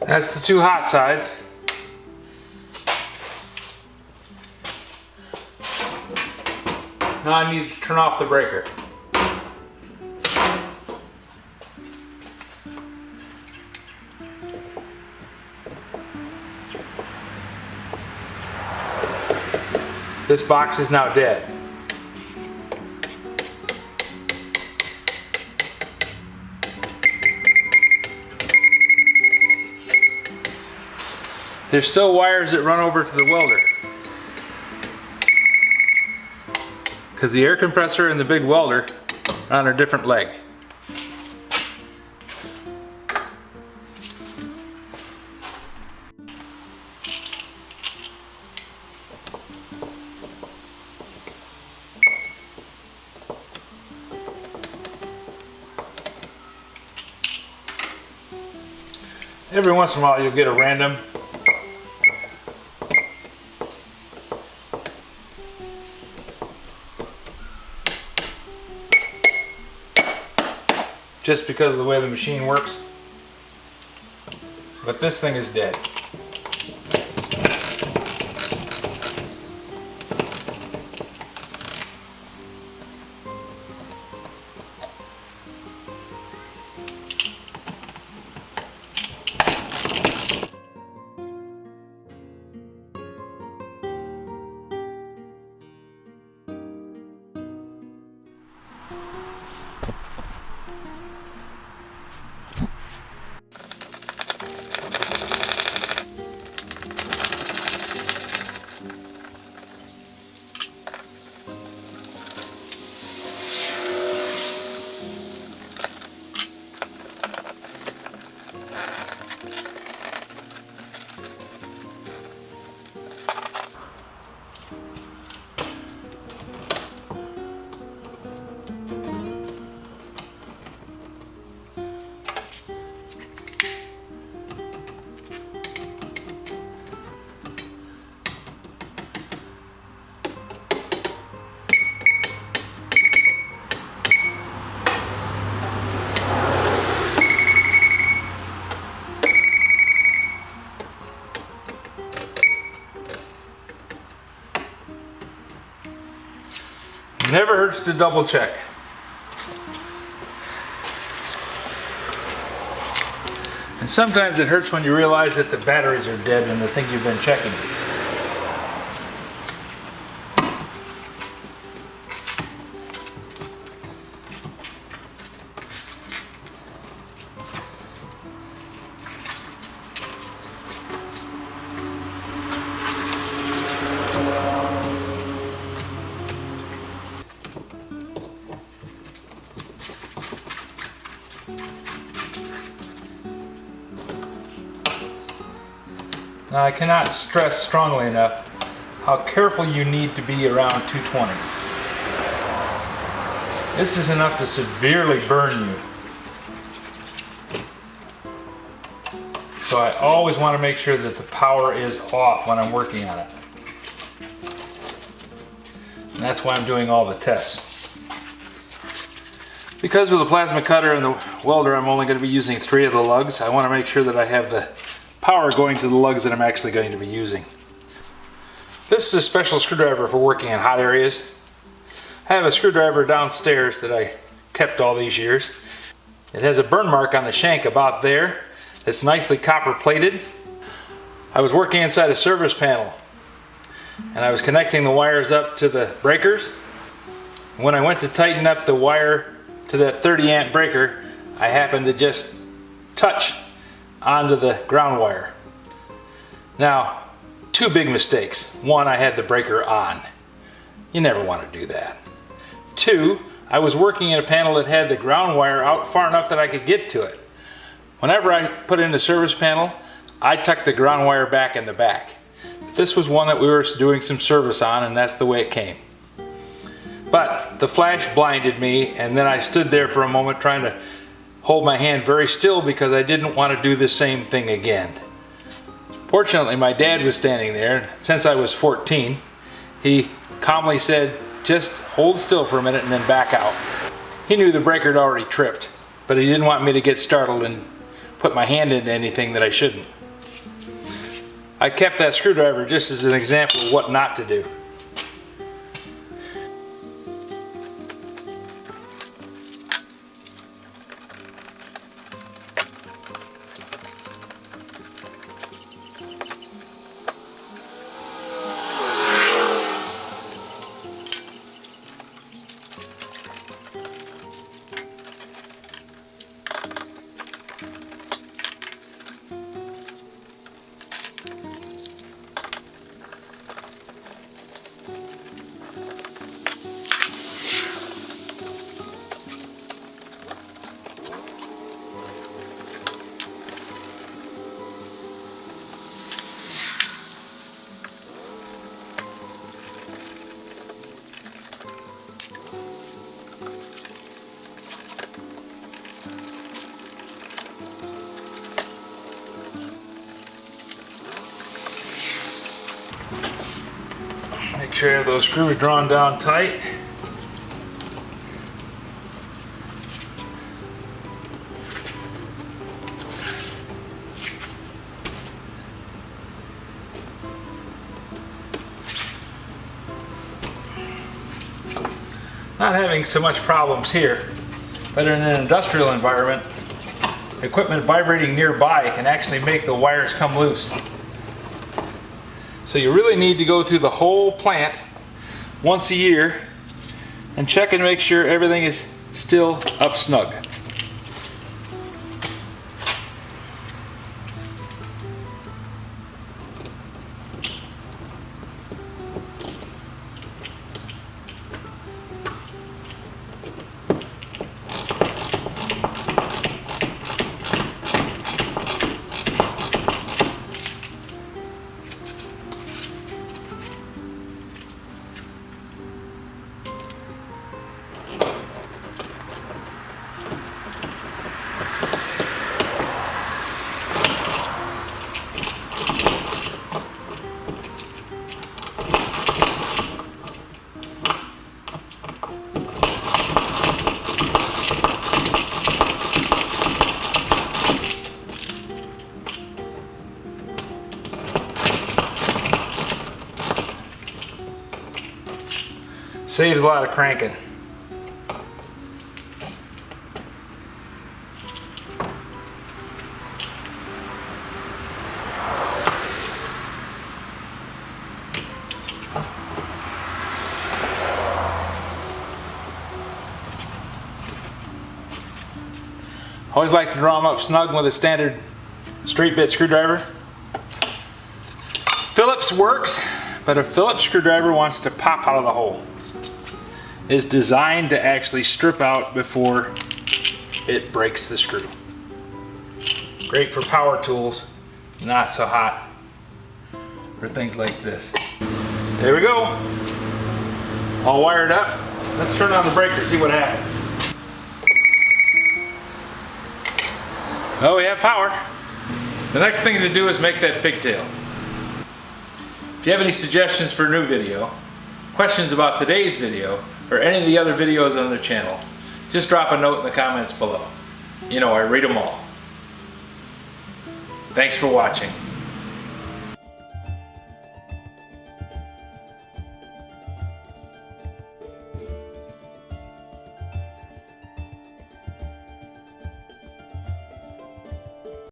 That's the two hot sides. Now I need to turn off the breaker. This box is now dead. There's still wires that run over to the welder, because the air compressor and the big welder are on a different leg. Every once in a while you'll get a random just because of the way the machine works. But this thing is dead. Never hurts to double check. And sometimes it hurts when you realize that the batteries are dead in the thing you've been checking. Now I cannot stress strongly enough how careful you need to be around 220. This is enough to severely burn you. So I always want to make sure that the power is off when I'm working on it. And that's why I'm doing all the tests. Because with the plasma cutter and the welder I'm only going to be using 3 of the lugs, I want to make sure that I have the power going to the lugs that I'm actually going to be using. This is a special screwdriver for working in hot areas. I have a screwdriver downstairs that I kept all these years. It has a burn mark on the shank about there. It's nicely copper plated. I was working inside a service panel and I was connecting the wires up to the breakers. When I went to tighten up the wire to that 30 amp breaker, I happened to just touch onto the ground wire. Now, 2 big mistakes. 1, I had the breaker on. You never want to do that. 2, I was working in a panel that had the ground wire out far enough that I could get to it. Whenever I put in the service panel, I tucked the ground wire back in the back. This was one that we were doing some service on, and that's the way it came. But the flash blinded me, and then I stood there for a moment trying to hold my hand very still because I didn't want to do the same thing again. Fortunately, my dad was standing there. Since I was 14, he calmly said, "Just hold still for a minute and then back out." He knew the breaker had already tripped, but he didn't want me to get startled and put my hand into anything that I shouldn't. I kept that screwdriver just as an example of what not to do. Make sure you have those screws drawn down tight. Not having so much problems here, but in an industrial environment, equipment vibrating nearby can actually make the wires come loose. So you really need to go through the whole plant once a year and check and make sure everything is still up snug. Saves a lot of cranking. Always like to draw them up snug with a standard straight bit screwdriver. Phillips works, but a Phillips screwdriver wants to pop out of the hole. It's designed to actually strip out before it breaks the screw. Great for power tools, not so hot for things like this. There we go. All wired up. Let's turn on the breaker, see what happens. Oh, we have power. The next thing to do is make that pigtail. If you have any suggestions for a new video, questions about today's video, or any of the other videos on the channel, just drop a note in the comments below. You know, I read them all. Thanks for watching.